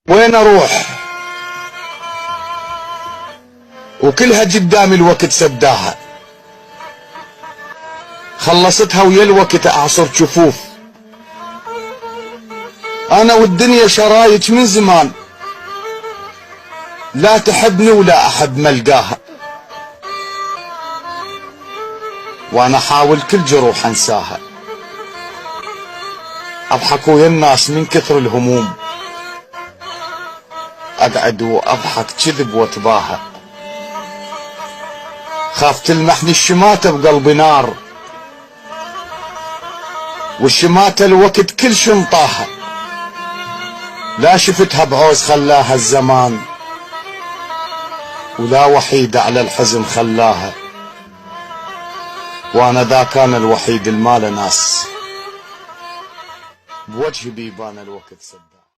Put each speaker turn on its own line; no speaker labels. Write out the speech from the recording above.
وين اروح وكلها قدامي الوقت سداها، خلصتها ويا الوقت اعصر جفوف. انا والدنيا شرايك من زمان، لا تحبني ولا احب ملقاها، وانا احاول كل جروح انساها. اضحك ويا الناس من كثر الهموم، اقعد واضحك كذب واتباهى. خاف تلمحني الشماتة بقلبي نار، والشماتة الوقت كل شنطاها. لا شفتها بعوز خلاها الزمان، ولا وحيدة على الحزن خلاها، وانا ذا كان الوحيد المال ناس، بوجهي بيبان الوقت سد.